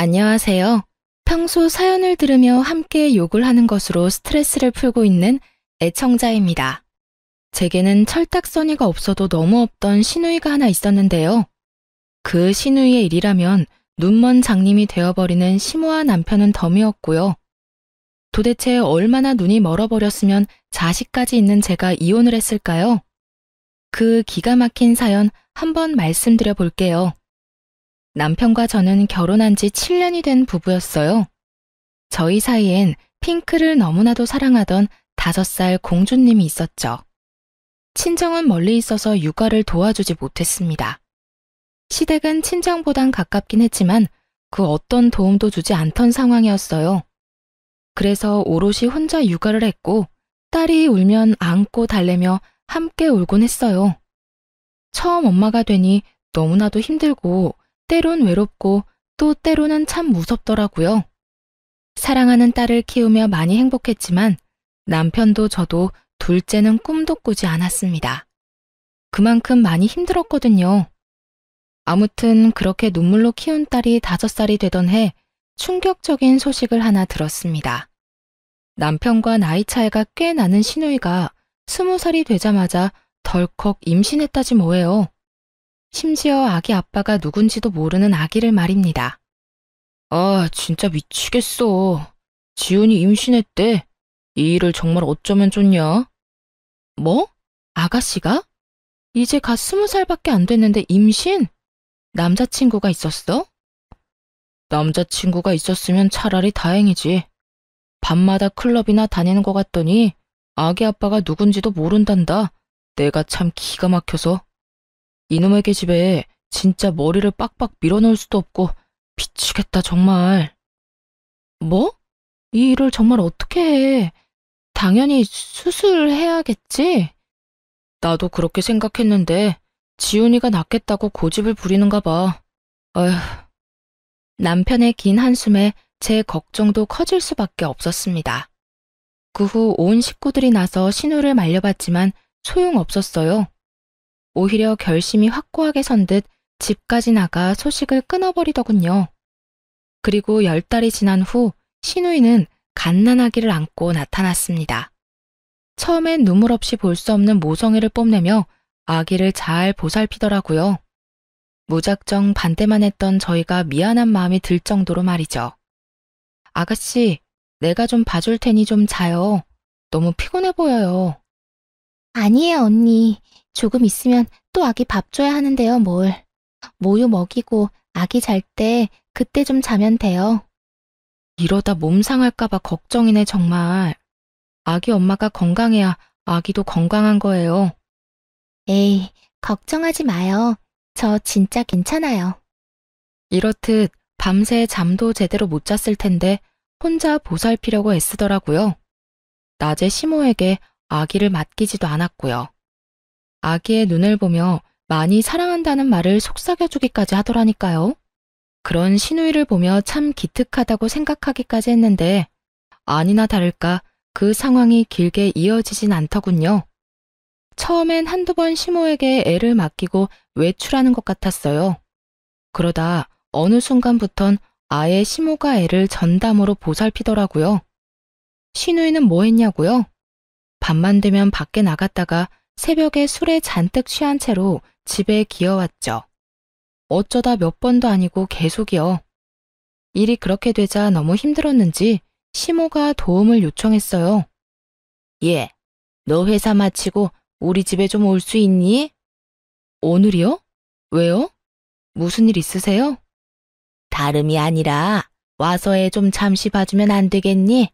안녕하세요. 평소 사연을 들으며 함께 욕을 하는 것으로 스트레스를 풀고 있는 애청자입니다. 제게는 철딱서니가 없어도 너무 없던 시누이가 하나 있었는데요. 그 시누이의 일이라면 눈먼 장님이 되어버리는 심오한 남편은 덤이었고요. 도대체 얼마나 눈이 멀어버렸으면 자식까지 있는 제가 이혼을 했을까요? 그 기가 막힌 사연 한번 말씀드려 볼게요. 남편과 저는 결혼한 지 7년이 된 부부였어요. 저희 사이엔 핑크를 너무나도 사랑하던 5살 공주님이 있었죠. 친정은 멀리 있어서 육아를 도와주지 못했습니다. 시댁은 친정보단 가깝긴 했지만 그 어떤 도움도 주지 않던 상황이었어요. 그래서 오롯이 혼자 육아를 했고 딸이 울면 안고 달래며 함께 울곤 했어요. 처음 엄마가 되니 너무나도 힘들고 때론 외롭고 또 때로는 참 무섭더라고요. 사랑하는 딸을 키우며 많이 행복했지만 남편도 저도 둘째는 꿈도 꾸지 않았습니다. 그만큼 많이 힘들었거든요. 아무튼 그렇게 눈물로 키운 딸이 5살이 되던 해 충격적인 소식을 하나 들었습니다. 남편과 나이 차이가 꽤 나는 시누이가 20살이 되자마자 덜컥 임신했다지 뭐예요. 심지어 아기 아빠가 누군지도 모르는 아기를 말입니다. 아, 진짜 미치겠어. 지훈이 임신했대. 이 일을 정말 어쩌면 좋냐? 뭐? 아가씨가? 이제 갓 20살밖에 안 됐는데 임신? 남자친구가 있었어? 남자친구가 있었으면 차라리 다행이지. 밤마다 클럽이나 다니는 것 같더니 아기 아빠가 누군지도 모른단다. 내가 참 기가 막혀서. 이놈의 계집애 진짜 머리를 빡빡 밀어넣을 수도 없고 미치겠다 정말. 뭐? 이 일을 정말 어떻게 해? 당연히 수술해야겠지? 나도 그렇게 생각했는데 지훈이가 낫겠다고 고집을 부리는가 봐. 어휴. 남편의 긴 한숨에 제 걱정도 커질 수밖에 없었습니다. 그 후 온 식구들이 나서 신우를 말려봤지만 소용없었어요. 오히려 결심이 확고하게 선 듯 집까지 나가 소식을 끊어버리더군요. 그리고 10달이 지난 후 시누이는 갓난아기를 안고 나타났습니다. 처음엔 눈물 없이 볼 수 없는 모성애를 뽐내며 아기를 잘 보살피더라고요. 무작정 반대만 했던 저희가 미안한 마음이 들 정도로 말이죠. 아가씨, 내가 좀 봐줄 테니 좀 자요. 너무 피곤해 보여요. 아니에요, 언니. 조금 있으면 또 아기 밥 줘야 하는데요, 뭘. 모유 먹이고 아기 잘 때 그때 좀 자면 돼요. 이러다 몸 상할까봐 걱정이네 정말. 아기 엄마가 건강해야 아기도 건강한 거예요. 에이, 걱정하지 마요. 저 진짜 괜찮아요. 이렇듯 밤새 잠도 제대로 못 잤을 텐데 혼자 보살피려고 애쓰더라고요. 낮에 시모에게 아기를 맡기지도 않았고요. 아기의 눈을 보며 많이 사랑한다는 말을 속삭여주기까지 하더라니까요. 그런 시누이를 보며 참 기특하다고 생각하기까지 했는데 아니나 다를까 그 상황이 길게 이어지진 않더군요. 처음엔 한두 번 시모에게 애를 맡기고 외출하는 것 같았어요. 그러다 어느 순간부턴 아예 시모가 애를 전담으로 보살피더라고요. 시누이는 뭐 했냐고요? 밤만 되면 밖에 나갔다가 새벽에 술에 잔뜩 취한 채로 집에 기어왔죠. 어쩌다 몇 번도 아니고 계속이요. 일이 그렇게 되자 너무 힘들었는지 시모가 도움을 요청했어요. 예, 너 회사 마치고 우리 집에 좀 올 수 있니? 오늘이요? 왜요? 무슨 일 있으세요? 다름이 아니라 와서 애 좀 잠시 봐주면 안 되겠니?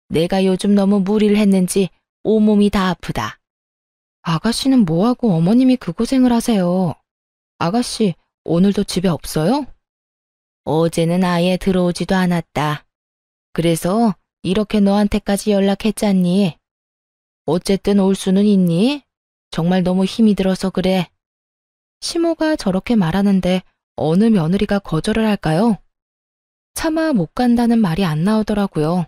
내가 요즘 너무 무리를 했는지 온몸이 다 아프다. 아가씨는 뭐하고 어머님이 그 고생을 하세요? 아가씨, 오늘도 집에 없어요? 어제는 아예 들어오지도 않았다. 그래서 이렇게 너한테까지 연락했잖니. 어쨌든 올 수는 있니? 정말 너무 힘이 들어서 그래. 시모가 저렇게 말하는데 어느 며느리가 거절을 할까요? 차마 못 간다는 말이 안 나오더라고요.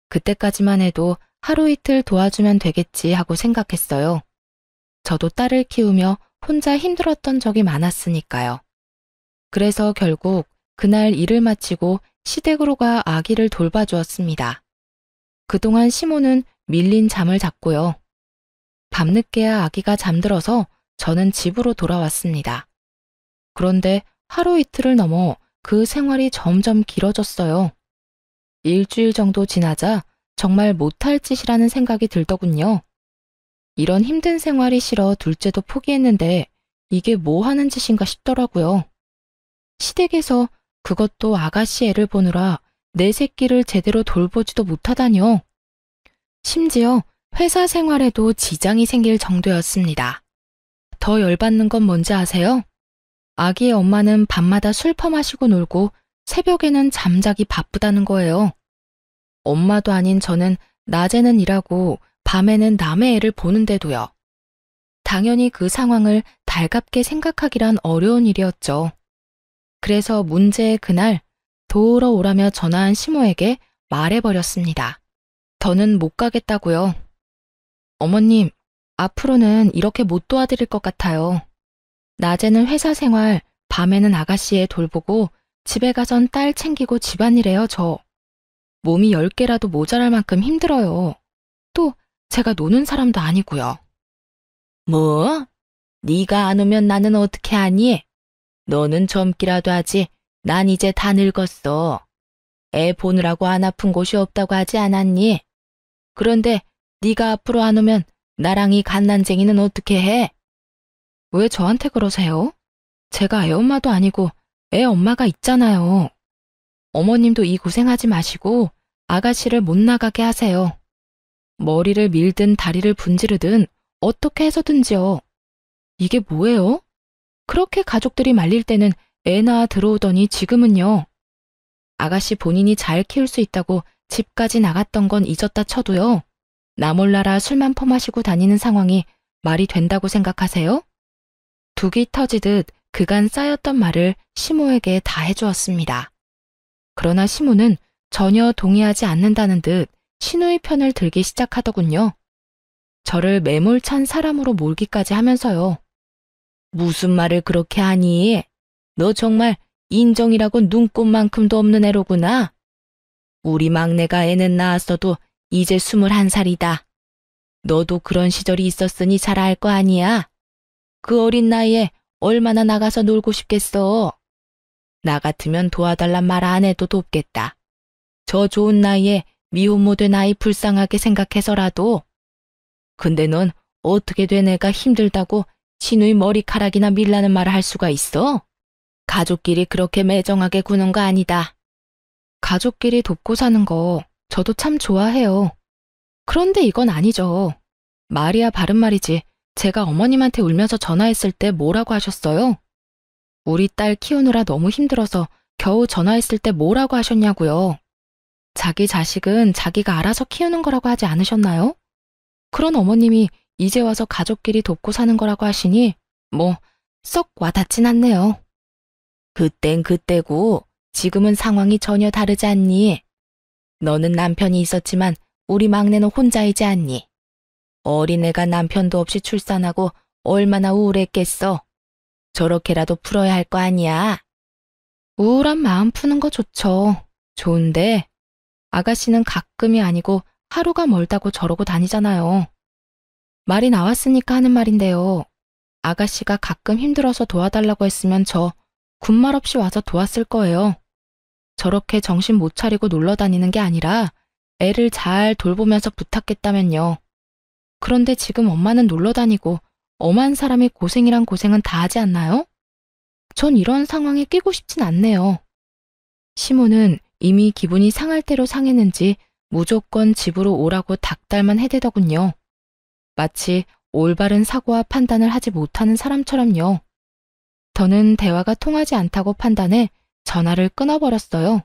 그때까지만 해도 하루 이틀 도와주면 되겠지 하고 생각했어요. 저도 딸을 키우며 혼자 힘들었던 적이 많았으니까요. 그래서 결국 그날 일을 마치고 시댁으로 가 아기를 돌봐주었습니다. 그동안 시모는 밀린 잠을 잤고요. 밤늦게야 아기가 잠들어서 저는 집으로 돌아왔습니다. 그런데 하루 이틀을 넘어 그 생활이 점점 길어졌어요. 일주일 정도 지나자 정말 못할 짓이라는 생각이 들더군요. 이런 힘든 생활이 싫어 둘째도 포기했는데 이게 뭐 하는 짓인가 싶더라고요. 시댁에서 그것도 아가씨 애를 보느라 내 새끼를 제대로 돌보지도 못하다뇨. 심지어 회사 생활에도 지장이 생길 정도였습니다. 더 열받는 건 뭔지 아세요? 아기의 엄마는 밤마다 술 퍼마시고 놀고 새벽에는 잠자기 바쁘다는 거예요. 엄마도 아닌 저는 낮에는 일하고 밤에는 남의 애를 보는데도요. 당연히 그 상황을 달갑게 생각하기란 어려운 일이었죠. 그래서 문제의 그날 도우러 오라며 전화한 시모에게 말해버렸습니다. 더는 못 가겠다고요. 어머님, 앞으로는 이렇게 못 도와드릴 것 같아요. 낮에는 회사 생활, 밤에는 아가씨 애 돌보고 집에 가선 딸 챙기고 집안일해요, 저. 몸이 10개라도 모자랄 만큼 힘들어요. 또 제가 노는 사람도 아니고요. 뭐? 네가 안 오면 나는 어떻게 하니? 너는 젊기라도 하지. 난 이제 다 늙었어. 애 보느라고 안 아픈 곳이 없다고 하지 않았니? 그런데 네가 앞으로 안 오면 나랑 이 갓난쟁이는 어떻게 해? 왜 저한테 그러세요? 제가 애 엄마도 아니고 애 엄마가 있잖아요. 어머님도 이 고생하지 마시고 아가씨를 못 나가게 하세요. 머리를 밀든 다리를 분지르든 어떻게 해서든지요. 이게 뭐예요? 그렇게 가족들이 말릴 때는 애 낳아 들어오더니 지금은요. 아가씨 본인이 잘 키울 수 있다고 집까지 나갔던 건 잊었다 쳐도요. 나 몰라라 술만 퍼마시고 다니는 상황이 말이 된다고 생각하세요? 둑이 터지듯 그간 쌓였던 말을 시모에게 다 해주었습니다. 그러나 시모는 전혀 동의하지 않는다는 듯 시누이 편을 들기 시작하더군요. 저를 매몰찬 사람으로 몰기까지 하면서요. 무슨 말을 그렇게 하니? 너 정말 인정이라고 눈꼽만큼도 없는 애로구나. 우리 막내가 애는 낳았어도 이제 21살이다. 너도 그런 시절이 있었으니 잘 알 거 아니야. 그 어린 나이에 얼마나 나가서 놀고 싶겠어. 나 같으면 도와달란 말 안 해도 돕겠다. 저 좋은 나이에 미혼모 된 아이 불쌍하게 생각해서라도. 근데 넌 어떻게 된 애가 힘들다고 시누이 머리카락이나 밀라는 말을 할 수가 있어? 가족끼리 그렇게 매정하게 구는 거 아니다. 가족끼리 돕고 사는 거 저도 참 좋아해요. 그런데 이건 아니죠. 말이야 바른 말이지. 제가 어머님한테 울면서 전화했을 때 뭐라고 하셨어요? 우리 딸 키우느라 너무 힘들어서 겨우 전화했을 때 뭐라고 하셨냐고요. 자기 자식은 자기가 알아서 키우는 거라고 하지 않으셨나요? 그런 어머님이 이제 와서 가족끼리 돕고 사는 거라고 하시니 뭐 썩 와닿진 않네요. 그땐 그때고 지금은 상황이 전혀 다르지 않니? 너는 남편이 있었지만 우리 막내는 혼자이지 않니? 어린애가 남편도 없이 출산하고 얼마나 우울했겠어. 저렇게라도 풀어야 할 거 아니야. 우울한 마음 푸는 거 좋죠. 좋은데 아가씨는 가끔이 아니고 하루가 멀다고 저러고 다니잖아요. 말이 나왔으니까 하는 말인데요. 아가씨가 가끔 힘들어서 도와달라고 했으면 저 군말 없이 와서 도왔을 거예요. 저렇게 정신 못 차리고 놀러 다니는 게 아니라 애를 잘 돌보면서 부탁했다면요. 그런데 지금 엄마는 놀러 다니고 엄한 사람이 고생이란 고생은 다 하지 않나요? 전 이런 상황에 끼고 싶진 않네요. 시모는 이미 기분이 상할 대로 상했는지 무조건 집으로 오라고 닥달만 해대더군요. 마치 올바른 사고와 판단을 하지 못하는 사람처럼요. 저는 대화가 통하지 않다고 판단해 전화를 끊어버렸어요.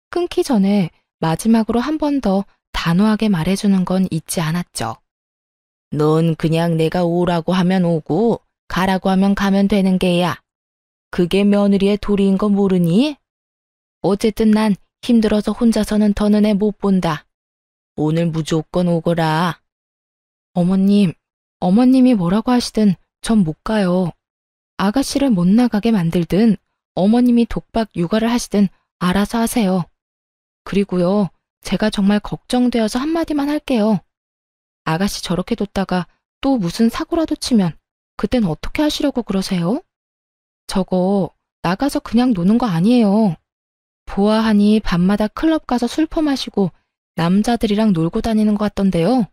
끊기 전에 마지막으로 한 번 더 단호하게 말해주는 건 잊지 않았죠. 넌 그냥 내가 오라고 하면 오고 가라고 하면 가면 되는 게야. 그게 며느리의 도리인 거 모르니? 어쨌든 난 힘들어서 혼자서는 더는 애 못 본다. 오늘 무조건 오거라. 어머님이 뭐라고 하시든 전 못 가요. 아가씨를 못 나가게 만들든 어머님이 독박 육아를 하시든 알아서 하세요. 그리고요, 제가 정말 걱정되어서 한마디만 할게요. 아가씨 저렇게 뒀다가 또 무슨 사고라도 치면 그땐 어떻게 하시려고 그러세요? 저거 나가서 그냥 노는 거 아니에요. 보아하니 밤마다 클럽 가서 술 퍼마시고 남자들이랑 놀고 다니는 것 같던데요.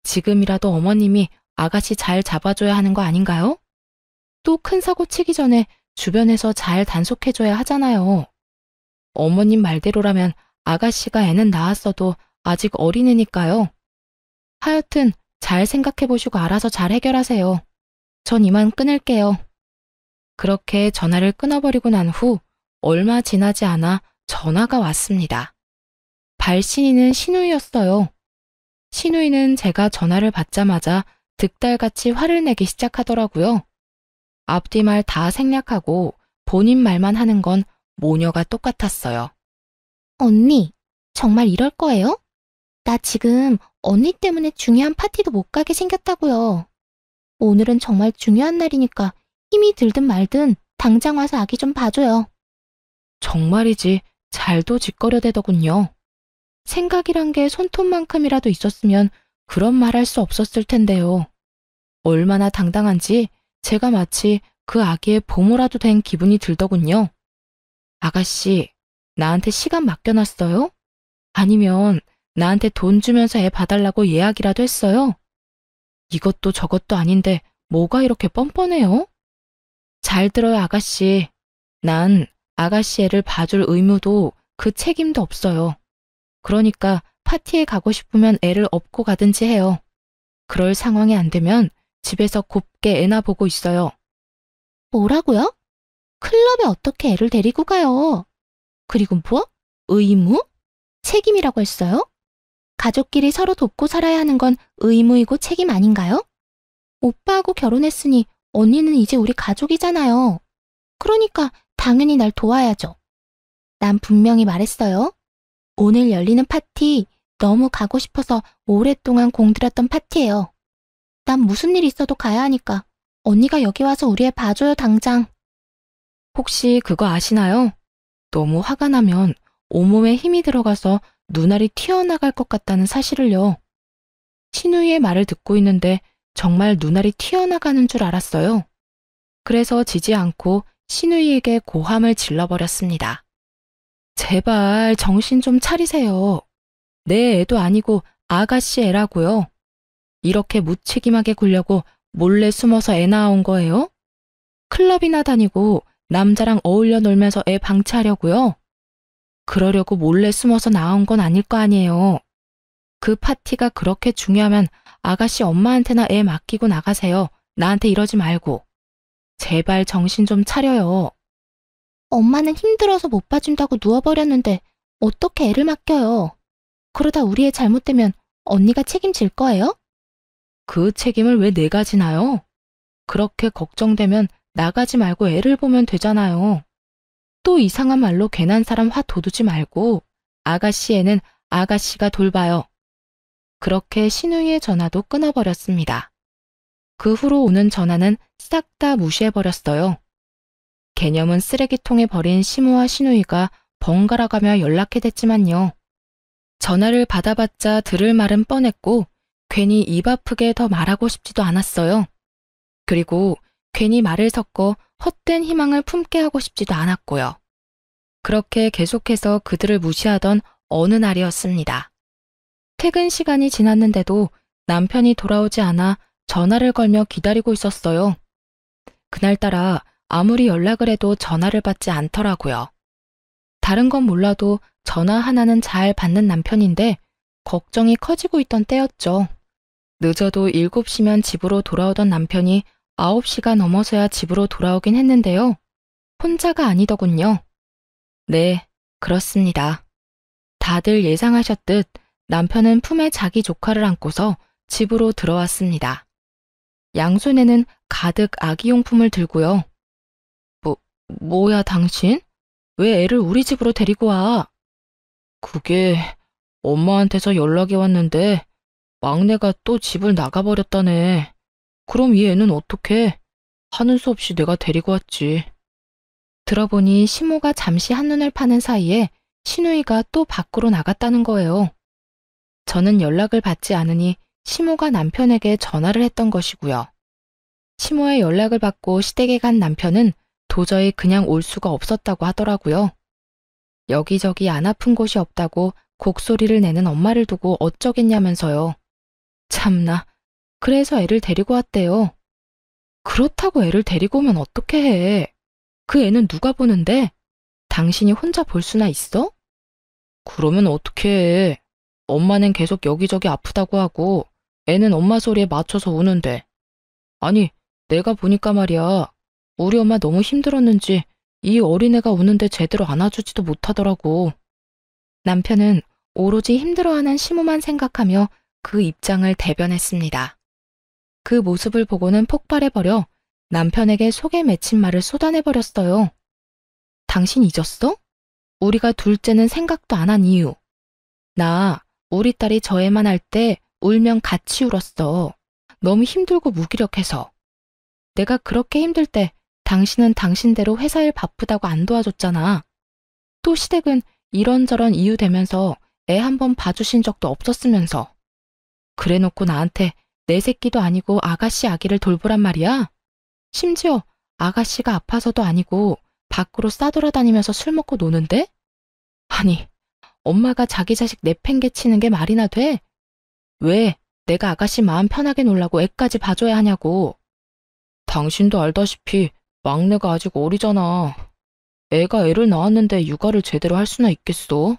지금이라도 어머님이 아가씨 잘 잡아줘야 하는 거 아닌가요? 또 큰 사고 치기 전에 주변에서 잘 단속해줘야 하잖아요. 어머님 말대로라면 아가씨가 애는 낳았어도 아직 어린애니까요. 하여튼 잘 생각해보시고 알아서 잘 해결하세요. 전 이만 끊을게요. 그렇게 전화를 끊어버리고 난 후 얼마 지나지 않아 전화가 왔습니다. 발신인은 신우이였어요. 신우이는 제가 전화를 받자마자 득달같이 화를 내기 시작하더라고요. 앞뒤 말 다 생략하고 본인 말만 하는 건 모녀가 똑같았어요. 언니, 정말 이럴 거예요? 나 지금 언니 때문에 중요한 파티도 못 가게 생겼다고요. 오늘은 정말 중요한 날이니까 힘이 들든 말든 당장 와서 아기 좀 봐줘요. 정말이지 잘도 짓거려대더군요. 생각이란 게 손톱만큼이라도 있었으면 그런 말 할 수 없었을 텐데요. 얼마나 당당한지 제가 마치 그 아기의 보모라도 된 기분이 들더군요. 아가씨, 나한테 시간 맡겨놨어요? 아니면 나한테 돈 주면서 애 봐달라고 예약이라도 했어요? 이것도 저것도 아닌데 뭐가 이렇게 뻔뻔해요? 잘 들어요, 아가씨. 난 아가씨 애를 봐줄 의무도 그 책임도 없어요. 그러니까 파티에 가고 싶으면 애를 업고 가든지 해요. 그럴 상황이 안 되면 집에서 곱게 애나 보고 있어요. 뭐라고요? 클럽에 어떻게 애를 데리고 가요? 그리고 뭐? 의무? 책임이라고 했어요? 가족끼리 서로 돕고 살아야 하는 건 의무이고 책임 아닌가요? 오빠하고 결혼했으니 언니는 이제 우리 가족이잖아요. 그러니까 당연히 날 도와야죠. 난 분명히 말했어요. 오늘 열리는 파티 너무 가고 싶어서 오랫동안 공들였던 파티예요. 난 무슨 일 있어도 가야 하니까 언니가 여기 와서 우리 애 봐줘요, 당장. 혹시 그거 아시나요? 너무 화가 나면 온몸에 힘이 들어가서 눈알이 튀어나갈 것 같다는 사실을요. 신우이의 말을 듣고 있는데 정말 눈알이 튀어나가는 줄 알았어요. 그래서 지지 않고 신우이에게 고함을 질러버렸습니다. 제발 정신 좀 차리세요. 내 애도 아니고 아가씨 애라고요. 이렇게 무책임하게 굴려고 몰래 숨어서 애 낳아온 거예요? 클럽이나 다니고 남자랑 어울려 놀면서 애 방치하려고요? 그러려고 몰래 숨어서 낳아온 건 아닐 거 아니에요. 그 파티가 그렇게 중요하면 아가씨 엄마한테나 애 맡기고 나가세요. 나한테 이러지 말고. 제발 정신 좀 차려요. 엄마는 힘들어서 못 봐준다고 누워버렸는데 어떻게 애를 맡겨요? 그러다 우리 애 잘못되면 언니가 책임질 거예요? 그 책임을 왜 내가 지나요? 그렇게 걱정되면 나가지 말고 애를 보면 되잖아요. 또 이상한 말로 괜한 사람 화 돋우지 말고 아가씨 애는 아가씨가 돌봐요. 그렇게 신우이의 전화도 끊어버렸습니다. 그 후로 오는 전화는 싹 다 무시해버렸어요. 개념은 쓰레기통에 버린 시모와 신우이가 번갈아가며 연락해댔지만요. 전화를 받아봤자 들을 말은 뻔했고 괜히 입 아프게 더 말하고 싶지도 않았어요. 그리고 괜히 말을 섞어 헛된 희망을 품게 하고 싶지도 않았고요. 그렇게 계속해서 그들을 무시하던 어느 날이었습니다. 퇴근 시간이 지났는데도 남편이 돌아오지 않아 전화를 걸며 기다리고 있었어요. 그날따라 아무리 연락을 해도 전화를 받지 않더라고요. 다른 건 몰라도 전화 하나는 잘 받는 남편인데 걱정이 커지고 있던 때였죠. 늦어도 7시면 집으로 돌아오던 남편이 9시가 넘어서야 집으로 돌아오긴 했는데요. 혼자가 아니더군요. 네, 그렇습니다. 다들 예상하셨듯 남편은 품에 자기 조카를 안고서 집으로 들어왔습니다. 양손에는 가득 아기용품을 들고요. 뭐야 당신? 왜 애를 우리 집으로 데리고 와? 그게 엄마한테서 연락이 왔는데 막내가 또 집을 나가버렸다네. 그럼 이 애는 어떡해? 하는 수 없이 내가 데리고 왔지. 들어보니 시모가 잠시 한눈을 파는 사이에 신우이가 또 밖으로 나갔다는 거예요. 저는 연락을 받지 않으니 시모가 남편에게 전화를 했던 것이고요. 시모의 연락을 받고 시댁에 간 남편은 도저히 그냥 올 수가 없었다고 하더라고요. 여기저기 안 아픈 곳이 없다고 곡소리를 내는 엄마를 두고 어쩌겠냐면서요. 참나, 그래서 애를 데리고 왔대요. 그렇다고 애를 데리고 오면 어떻게 해? 그 애는 누가 보는데? 당신이 혼자 볼 수나 있어? 그러면 어떻게 해? 엄마는 계속 여기저기 아프다고 하고 애는 엄마 소리에 맞춰서 우는데. 아니, 내가 보니까 말이야. 우리 엄마 너무 힘들었는지 이 어린애가 우는데 제대로 안아주지도 못하더라고. 남편은 오로지 힘들어하는 시모만 생각하며 그 입장을 대변했습니다. 그 모습을 보고는 폭발해버려 남편에게 속에 맺힌 말을 쏟아내버렸어요. 당신 잊었어? 우리가 둘째는 생각도 안 한 이유. 나 우리 딸이 저 애만 할 때 울면 같이 울었어. 너무 힘들고 무기력해서. 내가 그렇게 힘들 때 당신은 당신대로 회사 일 바쁘다고 안 도와줬잖아. 또 시댁은 이런저런 이유 대면서 애 한 번 봐주신 적도 없었으면서. 그래놓고 나한테 내 새끼도 아니고 아가씨 아기를 돌보란 말이야? 심지어 아가씨가 아파서도 아니고 밖으로 싸돌아다니면서 술 먹고 노는데? 아니, 엄마가 자기 자식 내팽개치는 게 말이나 돼? 왜 내가 아가씨 마음 편하게 놀라고 애까지 봐줘야 하냐고. 당신도 알다시피 막내가 아직 어리잖아. 애가 애를 낳았는데 육아를 제대로 할 수나 있겠어?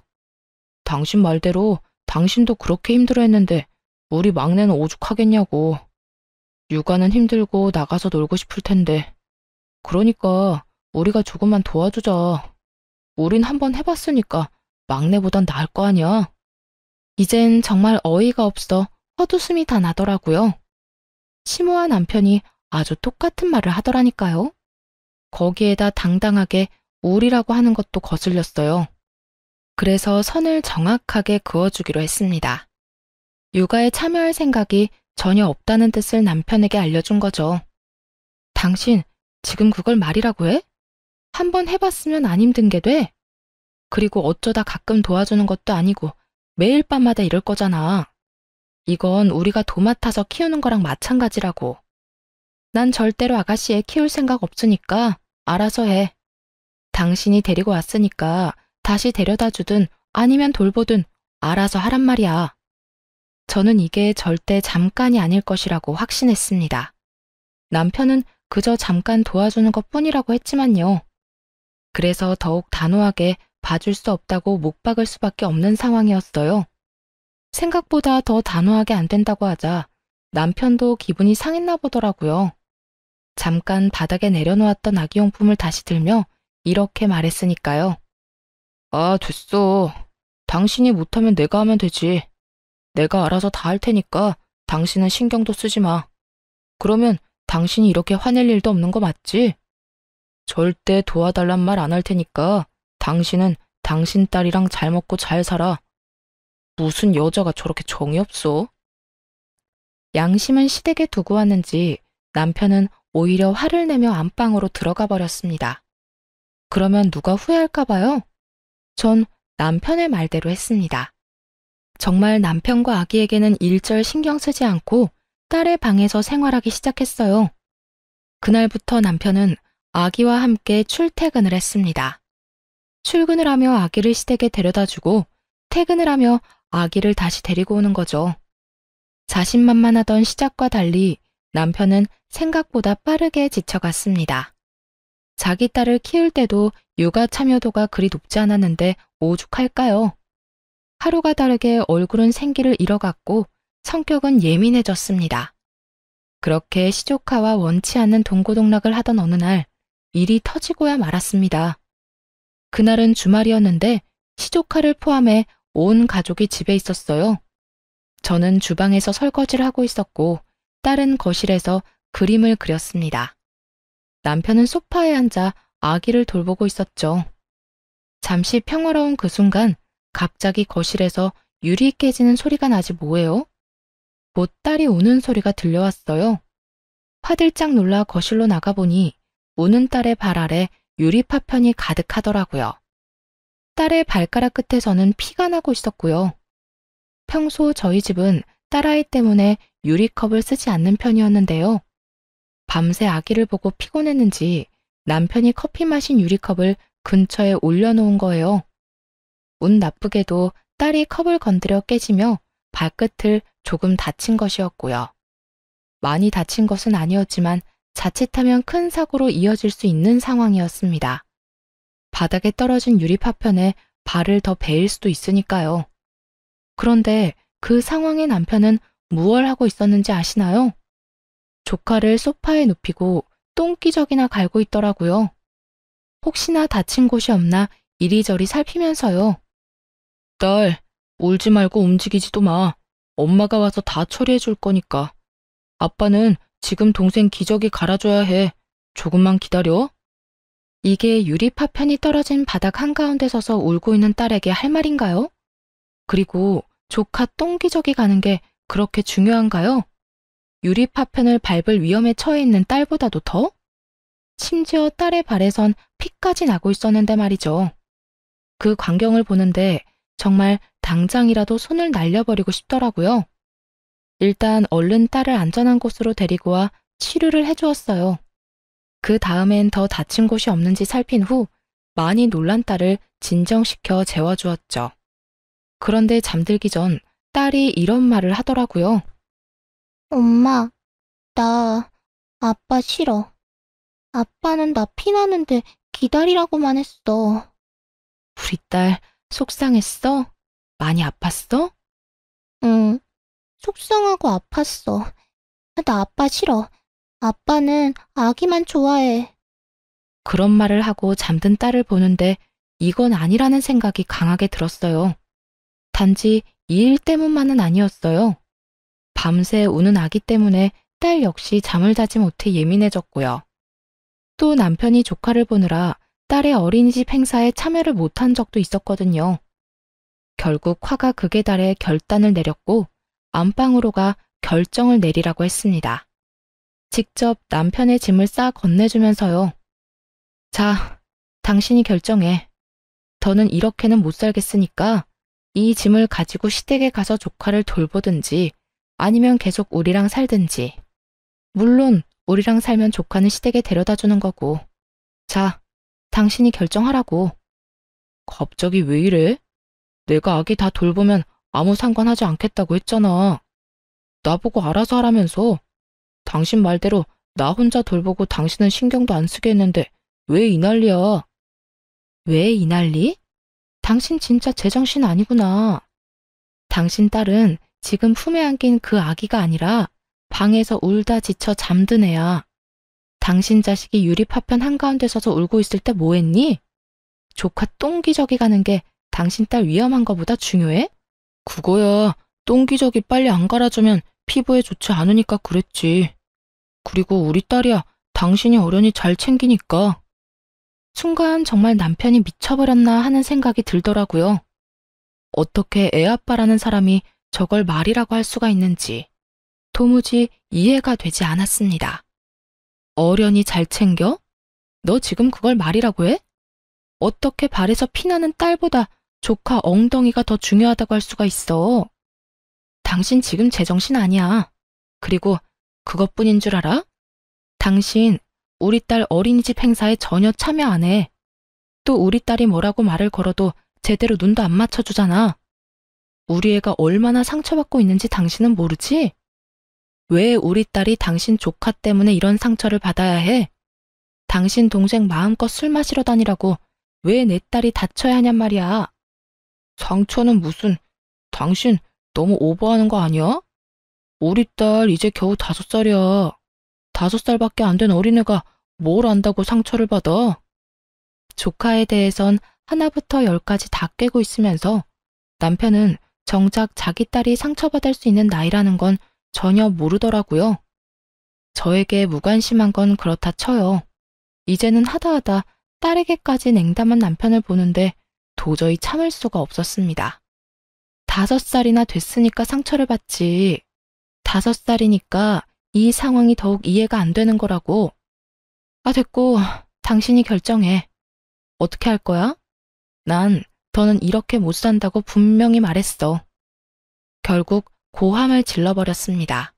당신 말대로 당신도 그렇게 힘들어했는데 우리 막내는 오죽하겠냐고. 육아는 힘들고 나가서 놀고 싶을 텐데. 그러니까 우리가 조금만 도와주자. 우린 한번 해봤으니까 막내보단 나을 거 아니야. 이젠 정말 어이가 없어 헛웃음이 다 나더라고요. 시모와 남편이 아주 똑같은 말을 하더라니까요. 거기에다 당당하게 우리라고 하는 것도 거슬렸어요. 그래서 선을 정확하게 그어주기로 했습니다. 육아에 참여할 생각이 전혀 없다는 뜻을 남편에게 알려준 거죠. 당신 지금 그걸 말이라고 해? 한번 해봤으면 안 힘든 게 돼? 그리고 어쩌다 가끔 도와주는 것도 아니고 매일 밤마다 이럴 거잖아. 이건 우리가 도맡아서 키우는 거랑 마찬가지라고. 난 절대로 아가씨 애 키울 생각 없으니까 알아서 해. 당신이 데리고 왔으니까 다시 데려다 주든 아니면 돌보든 알아서 하란 말이야. 저는 이게 절대 잠깐이 아닐 것이라고 확신했습니다. 남편은 그저 잠깐 도와주는 것뿐이라고 했지만요. 그래서 더욱 단호하게 봐줄 수 없다고 못 박을 수밖에 없는 상황이었어요. 생각보다 더 단호하게 안 된다고 하자 남편도 기분이 상했나 보더라고요. 잠깐 바닥에 내려놓았던 아기용품을 다시 들며 이렇게 말했으니까요. 아, 됐어. 당신이 못하면 내가 하면 되지. 내가 알아서 다 할 테니까 당신은 신경도 쓰지 마. 그러면 당신이 이렇게 화낼 일도 없는 거 맞지? 절대 도와달란 말 안 할 테니까 당신은 당신 딸이랑 잘 먹고 잘 살아. 무슨 여자가 저렇게 정이 없어? 양심은 시댁에 두고 왔는지 남편은 오히려 화를 내며 안방으로 들어가 버렸습니다. 그러면 누가 후회할까 봐요? 전 남편의 말대로 했습니다. 정말 남편과 아기에게는 일절 신경 쓰지 않고 딸의 방에서 생활하기 시작했어요. 그날부터 남편은 아기와 함께 출퇴근을 했습니다. 출근을 하며 아기를 시댁에 데려다주고 퇴근을 하며 아기를 다시 데리고 오는 거죠. 자신만만하던 시작과 달리 남편은 생각보다 빠르게 지쳐갔습니다. 자기 딸을 키울 때도 육아 참여도가 그리 높지 않았는데 오죽할까요? 하루가 다르게 얼굴은 생기를 잃어갔고 성격은 예민해졌습니다. 그렇게 시조카와 원치 않는 동고동락을 하던 어느 날 일이 터지고야 말았습니다. 그날은 주말이었는데 시조카를 포함해 온 가족이 집에 있었어요. 저는 주방에서 설거지를 하고 있었고 딸은 거실에서 그림을 그렸습니다. 남편은 소파에 앉아 아기를 돌보고 있었죠. 잠시 평화로운 그 순간 갑자기 거실에서 유리 깨지는 소리가 나지 뭐예요? 곧 딸이 우는 소리가 들려왔어요. 화들짝 놀라 거실로 나가보니 우는 딸의 발 아래 유리 파편이 가득하더라고요. 딸의 발가락 끝에서는 피가 나고 있었고요. 평소 저희 집은 딸아이 때문에 유리컵을 쓰지 않는 편이었는데요. 밤새 아기를 보고 피곤했는지 남편이 커피 마신 유리컵을 근처에 올려놓은 거예요. 운 나쁘게도 딸이 컵을 건드려 깨지며 발끝을 조금 다친 것이었고요. 많이 다친 것은 아니었지만 자칫하면 큰 사고로 이어질 수 있는 상황이었습니다. 바닥에 떨어진 유리 파편에 발을 더 베일 수도 있으니까요. 그런데 그 상황에 남편은 무얼 하고 있었는지 아시나요? 조카를 소파에 눕히고 똥기저귀나 갈고 있더라고요. 혹시나 다친 곳이 없나 이리저리 살피면서요. 딸, 울지 말고 움직이지도 마. 엄마가 와서 다 처리해 줄 거니까. 아빠는 지금 동생 기저귀 갈아줘야 해. 조금만 기다려. 이게 유리 파편이 떨어진 바닥 한가운데 서서 울고 있는 딸에게 할 말인가요? 그리고 조카 똥기저귀 가는 게 그렇게 중요한가요? 유리 파편을 밟을 위험에 처해 있는 딸보다도 더? 심지어 딸의 발에선 피까지 나고 있었는데 말이죠. 그 광경을 보는데 정말 당장이라도 손을 날려버리고 싶더라고요. 일단 얼른 딸을 안전한 곳으로 데리고 와 치료를 해주었어요. 그 다음엔 더 다친 곳이 없는지 살핀 후 많이 놀란 딸을 진정시켜 재워주었죠. 그런데 잠들기 전 딸이 이런 말을 하더라고요. 엄마, 나 아빠 싫어. 아빠는 나 피나는데 기다리라고만 했어. 우리 딸 속상했어? 많이 아팠어? 응, 속상하고 아팠어. 나 아빠 싫어. 아빠는 아기만 좋아해. 그런 말을 하고 잠든 딸을 보는데 이건 아니라는 생각이 강하게 들었어요. 단지 이 일 때문만은 아니었어요. 밤새 우는 아기 때문에 딸 역시 잠을 자지 못해 예민해졌고요. 또 남편이 조카를 보느라 딸의 어린이집 행사에 참여를 못한 적도 있었거든요. 결국 화가 극에 달해 결단을 내렸고 안방으로 가 결정을 내리라고 했습니다. 직접 남편의 짐을 싸 건네주면서요. 자, 당신이 결정해. 더는 이렇게는 못 살겠으니까 이 짐을 가지고 시댁에 가서 조카를 돌보든지 아니면 계속 우리랑 살든지. 물론 우리랑 살면 조카는 시댁에 데려다 주는 거고. 자, 당신이 결정하라고. 갑자기 왜 이래? 내가 아기 다 돌보면 아무 상관하지 않겠다고 했잖아. 나보고 알아서 하라면서. 당신 말대로 나 혼자 돌보고 당신은 신경도 안 쓰게 했는데 왜 이 난리야? 왜 이 난리? 당신 진짜 제정신 아니구나. 당신 딸은 지금 품에 안긴 그 아기가 아니라 방에서 울다 지쳐 잠든 애야. 당신 자식이 유리 파편 한가운데 서서 울고 있을 때 뭐 했니? 조카 똥기저귀 가는 게 당신 딸 위험한 거보다 중요해? 그거야. 똥기저귀 빨리 안 갈아주면 피부에 좋지 않으니까 그랬지. 그리고 우리 딸이야. 당신이 어련히 잘 챙기니까. 순간 정말 남편이 미쳐버렸나 하는 생각이 들더라고요. 어떻게 애아빠라는 사람이 저걸 말이라고 할 수가 있는지 도무지 이해가 되지 않았습니다. 어련히 잘 챙겨? 너 지금 그걸 말이라고 해? 어떻게 발에서 피나는 딸보다 조카 엉덩이가 더 중요하다고 할 수가 있어? 당신 지금 제정신 아니야. 그리고 그것뿐인 줄 알아? 당신 우리 딸 어린이집 행사에 전혀 참여 안 해. 또 우리 딸이 뭐라고 말을 걸어도 제대로 눈도 안 맞춰주잖아. 우리 애가 얼마나 상처받고 있는지 당신은 모르지? 왜 우리 딸이 당신 조카 때문에 이런 상처를 받아야 해? 당신 동생 마음껏 술 마시러 다니라고 왜 내 딸이 다쳐야 하냔 말이야. 상처는 무슨, 당신 너무 오버하는 거 아니야? 우리 딸 이제 겨우 5살이야. 5살밖에 안 된 어린애가 뭘 안다고 상처를 받아? 조카에 대해선 하나부터 10까지 다 꿰고 있으면서 남편은 정작 자기 딸이 상처받을 수 있는 나이라는 건 전혀 모르더라고요. 저에게 무관심한 건 그렇다 쳐요. 이제는 하다하다 딸에게까지 냉담한 남편을 보는데 도저히 참을 수가 없었습니다. 5살이나 됐으니까 상처를 받지. 5살이니까 이 상황이 더욱 이해가 안 되는 거라고. 아, 됐고 당신이 결정해. 어떻게 할 거야? 난 더는 이렇게 못 산다고 분명히 말했어. 결국 고함을 질러버렸습니다.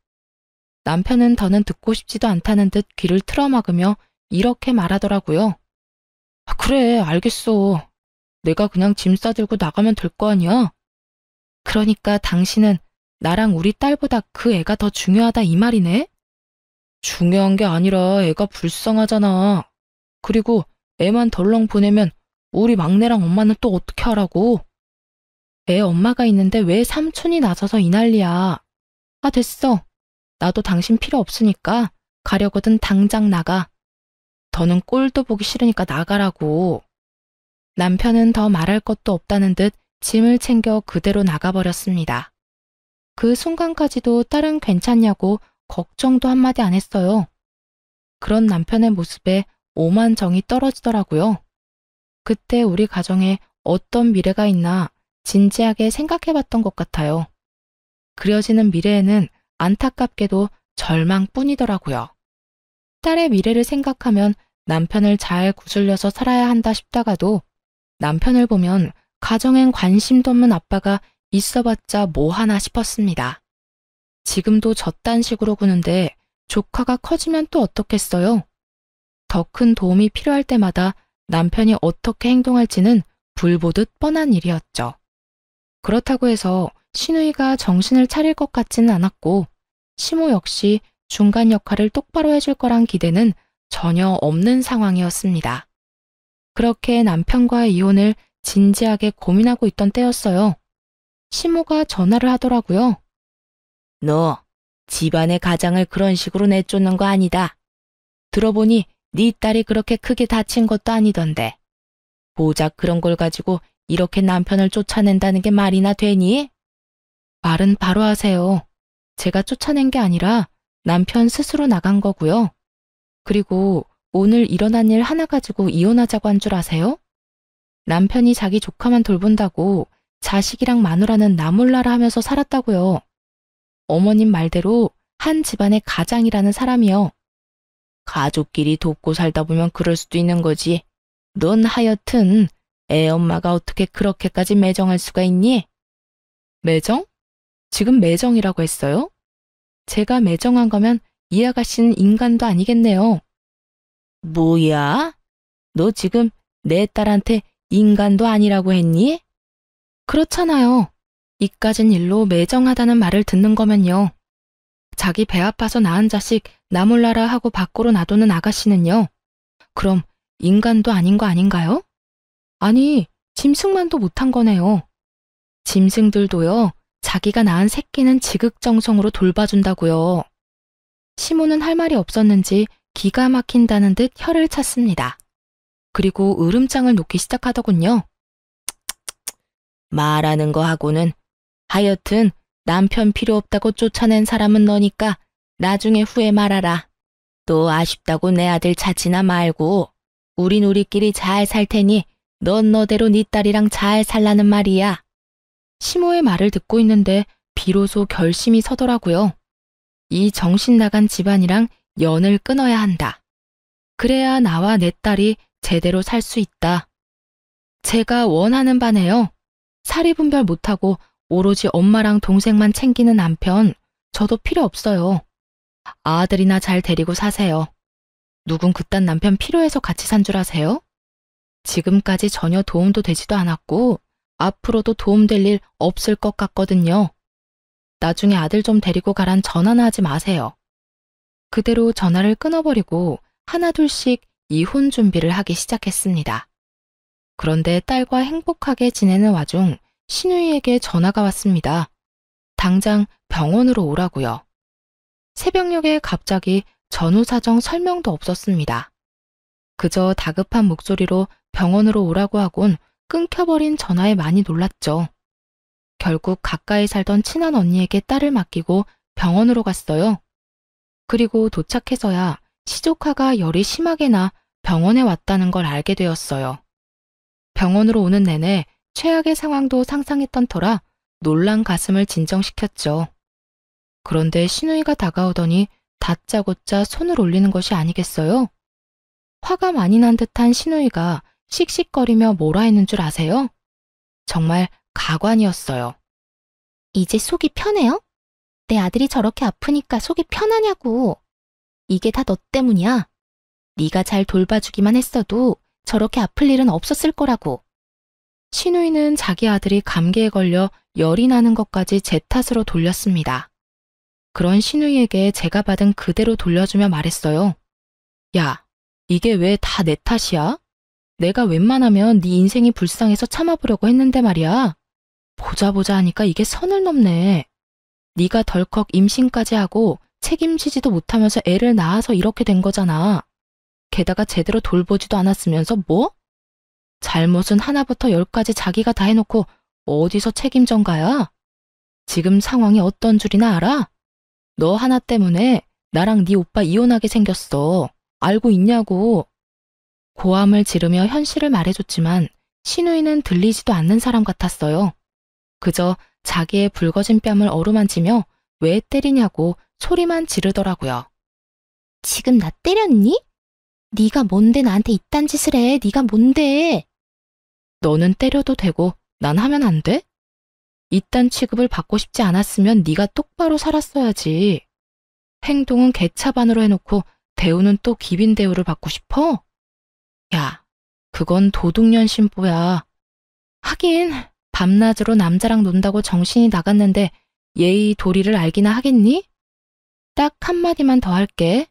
남편은 더는 듣고 싶지도 않다는 듯 귀를 틀어막으며 이렇게 말하더라고요. 그래, 알겠어. 내가 그냥 짐 싸들고 나가면 될 거 아니야? 그러니까 당신은 나랑 우리 딸보다 그 애가 더 중요하다 이 말이네? 중요한 게 아니라 애가 불쌍하잖아. 그리고 애만 덜렁 보내면 우리 막내랑 엄마는 또 어떻게 하라고? 애 엄마가 있는데 왜 삼촌이 나서서 이 난리야. 아, 됐어. 나도 당신 필요 없으니까 가려거든 당장 나가. 더는 꼴도 보기 싫으니까 나가라고. 남편은 더 말할 것도 없다는 듯 짐을 챙겨 그대로 나가버렸습니다. 그 순간까지도 딸은 괜찮냐고 걱정도 한마디 안 했어요. 그런 남편의 모습에 오만 정이 떨어지더라고요. 그때 우리 가정에 어떤 미래가 있나 진지하게 생각해봤던 것 같아요. 그려지는 미래에는 안타깝게도 절망뿐이더라고요. 딸의 미래를 생각하면 남편을 잘 구슬려서 살아야 한다 싶다가도 남편을 보면 가정엔 관심도 없는 아빠가 있어봤자 뭐 하나 싶었습니다. 지금도 저딴 식으로 구는데 조카가 커지면 또 어떻겠어요? 더 큰 도움이 필요할 때마다 남편이 어떻게 행동할지는 불보듯 뻔한 일이었죠. 그렇다고 해서 시누이가 정신을 차릴 것 같지는 않았고 시모 역시 중간 역할을 똑바로 해줄 거란 기대는 전혀 없는 상황이었습니다. 그렇게 남편과의 이혼을 진지하게 고민하고 있던 때였어요. 시모가 전화를 하더라고요. 너 집안의 가장을 그런 식으로 내쫓는 거 아니다. 들어보니 네 딸이 그렇게 크게 다친 것도 아니던데. 고작 그런 걸 가지고 이렇게 남편을 쫓아낸다는 게 말이나 되니? 말은 바로 하세요. 제가 쫓아낸 게 아니라 남편 스스로 나간 거고요. 그리고 오늘 일어난 일 하나 가지고 이혼하자고 한 줄 아세요? 남편이 자기 조카만 돌본다고 자식이랑 마누라는 나 몰라라 하면서 살았다고요. 어머님 말대로 한 집안의 가장이라는 사람이요. 가족끼리 돕고 살다 보면 그럴 수도 있는 거지. 넌 하여튼 애 엄마가 어떻게 그렇게까지 매정할 수가 있니? 매정? 지금 매정이라고 했어요? 제가 매정한 거면 이 아가씨는 인간도 아니겠네요. 뭐야? 너 지금 내 딸한테 인간도 아니라고 했니? 그렇잖아요. 이까진 일로 매정하다는 말을 듣는 거면요. 자기 배 아파서 낳은 자식 나 몰라라 하고 밖으로 놔두는 아가씨는요. 그럼 인간도 아닌 거 아닌가요? 아니, 짐승만도 못한 거네요. 짐승들도요, 자기가 낳은 새끼는 지극정성으로 돌봐준다고요. 시모는 할 말이 없었는지 기가 막힌다는 듯 혀를 찼습니다. 그리고 으름장을 놓기 시작하더군요. 말하는 거 하고는 하여튼 남편 필요 없다고 쫓아낸 사람은 너니까 나중에 후회 말아라. 또 아쉽다고 내 아들 찾지나 말고 우린 우리끼리 잘 살 테니 넌 너대로 네 딸이랑 잘 살라는 말이야. 시모의 말을 듣고 있는데 비로소 결심이 서더라고요. 이 정신 나간 집안이랑 연을 끊어야 한다. 그래야 나와 내 딸이 제대로 살 수 있다. 제가 원하는 바네요. 사리분별 못하고 오로지 엄마랑 동생만 챙기는 남편, 저도 필요 없어요. 아들이나 잘 데리고 사세요. 누군 그딴 남편 필요해서 같이 산 줄 아세요? 지금까지 전혀 도움도 되지도 않았고 앞으로도 도움될 일 없을 것 같거든요. 나중에 아들 좀 데리고 가란 전화나 하지 마세요. 그대로 전화를 끊어버리고 하나둘씩 이혼 준비를 하기 시작했습니다. 그런데 딸과 행복하게 지내는 와중 시누이에게 전화가 왔습니다. 당장 병원으로 오라고요. 새벽녘에 갑자기 전후 사정 설명도 없었습니다. 그저 다급한 목소리로 병원으로 오라고 하곤 끊겨버린 전화에 많이 놀랐죠. 결국 가까이 살던 친한 언니에게 딸을 맡기고 병원으로 갔어요. 그리고 도착해서야 시조카가 열이 심하게 나 병원에 왔다는 걸 알게 되었어요. 병원으로 오는 내내 최악의 상황도 상상했던 터라 놀란 가슴을 진정시켰죠. 그런데 시누이가 다가오더니 다짜고짜 손을 올리는 것이 아니겠어요? 화가 많이 난 듯한 시누이가 씩씩거리며 뭐라 했는 줄 아세요? 정말 가관이었어요. 이제 속이 편해요? 내 아들이 저렇게 아프니까 속이 편하냐고. 이게 다 너 때문이야. 네가 잘 돌봐주기만 했어도 저렇게 아플 일은 없었을 거라고. 신우이는 자기 아들이 감기에 걸려 열이 나는 것까지 제 탓으로 돌렸습니다. 그런 신우이에게 제가 받은 그대로 돌려주며 말했어요. 야, 이게 왜 다 내 탓이야? 내가 웬만하면 네 인생이 불쌍해서 참아보려고 했는데 말이야. 보자 하니까 이게 선을 넘네. 네가 덜컥 임신까지 하고 책임지지도 못하면서 애를 낳아서 이렇게 된 거잖아. 게다가 제대로 돌보지도 않았으면서 뭐? 잘못은 하나부터 열까지 자기가 다 해놓고 어디서 책임 전가야? 지금 상황이 어떤 줄이나 알아? 너 하나 때문에 나랑 네 오빠 이혼하게 생겼어. 알고 있냐고. 고함을 지르며 현실을 말해줬지만 신우이는 들리지도 않는 사람 같았어요. 그저 자기의 붉어진 뺨을 어루만지며 왜 때리냐고 소리만 지르더라고요. 지금 나 때렸니? 네가 뭔데 나한테 이딴 짓을 해. 네가 뭔데? 너는 때려도 되고 난 하면 안 돼? 이딴 취급을 받고 싶지 않았으면 네가 똑바로 살았어야지. 행동은 개차반으로 해놓고 대우는 또 기빈 대우를 받고 싶어? 야, 그건 도둑년 심보야. 하긴 밤낮으로 남자랑 논다고 정신이 나갔는데 예의 도리를 알기나 하겠니? 딱 한마디만 더 할게.